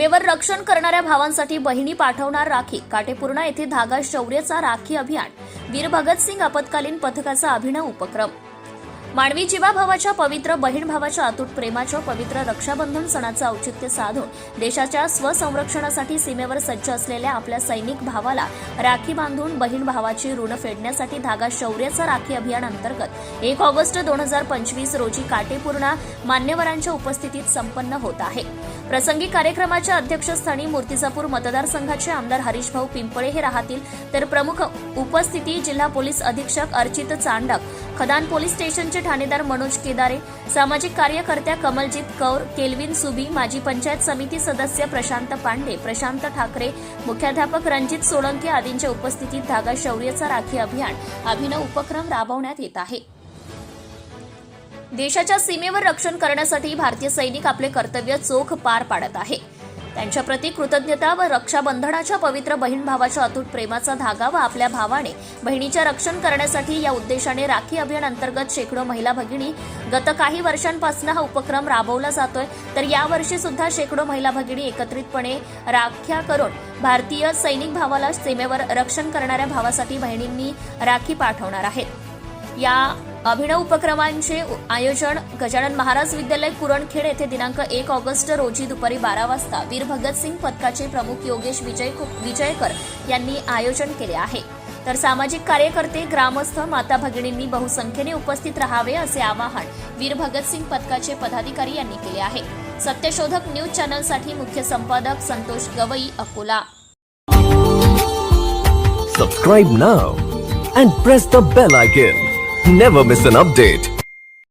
सीमेवर रक्षण करणाऱ्या भावांसाठी बहिणी पाठवणार राखी. काटेपूर्णा येथे धागा शौर्याचा राखी अभियान. वीर भगतसिंग आपत्कालीन पथकाचा अभिनव उपक्रम. मानवी जीवाभावाच्या पवित्र बहीण भावाच्या अतूट प्रेमाच्या पवित्र रक्षाबंधन सणाचं औचित्य साधून देशाच्या स्वसंरक्षणासाठी सीमेवर सज्ज असलेल्या आपल्या सैनिक भावाला राखी बांधून बहीण भावाची ऋण फेडण्यासाठी धागा शौर्याचा राखी अभियान अंतर्गत 1 ऑगस्ट 2025 रोजी काटेपूर्णा मान्यवरांच्या उपस्थितीत संपन्न होत आहे. प्रसंगी कार्यक्रमाच्या अध्यक्षस्थानी मूर्तिजापूर मतदारसंघाचे आमदार हरीशभाऊ पिंपळे हे राहतील, तर प्रमुख उपस्थिती जिल्हा पोलीस अधीक्षक अर्चित चांडक, खदान पोलीस स्टेशनचे ठाणेदार मनोज केदारे, सामाजिक कार्यकर्त्या कमलजीत कौर, केल्विन सुबी, माजी पंचायत समिती सदस्य प्रशांत पांडे, प्रशांत ठाकरे, मुख्याध्यापक रणजित सोळंके आदींच्या उपस्थितीत धागा शौर्याचा राखी अभियान अभिनव उपक्रम राबवण्यात येत आहे. देशाच्या सीमेवर रक्षण करण्यासाठी भारतीय सैनिक आपले कर्तव्य चोख पार पाडत आहे. त्यांच्या प्रति कृतज्ञता व रक्षाबंधनाच्या पवित्र बहीण भावाच्या अतूट प्रेमाचा धागा व आपल्या भावाने बहिणीच्या रक्षण करण्यासाठी या उद्देशाने राखी अभियान अंतर्गत शेकडो महिला भगिनी गत काही वर्षांपासून हा उपक्रम राबवला जातोय. तर यावर्षी सुद्धा शेकडो महिला भगिनी एकत्रितपणे राख्या करून भारतीय सैनिक भावाला सीमेवर रक्षण करणाऱ्या भावासाठी बहिणींनी राखी पाठवणार आहेत. या अभिनव उपक्रमांचे आयोजन गजानन महाराज विद्यालय कुरणखेड येथे दिनांक 1 ऑगस्ट रोजी दुपारी 12 वाजता वीर भगतसिंग पथकाचे प्रमुख योगेश विजयकर यांनी आयोजन केले आहे. तर सामाजिक कार्यकर्ते, ग्रामस्थ, माता भगिनींनी बहुसंख्येने उपस्थित राहावे असे आवाहन वीर भगतसिंग पथकाचे पदाधिकारी यांनी केले आहे. सत्यशोधक न्यूज चॅनलसाठी मुख्य संपादक Santosh Gavai, Akola. Subscribe now and press the bell icon. Never miss an update.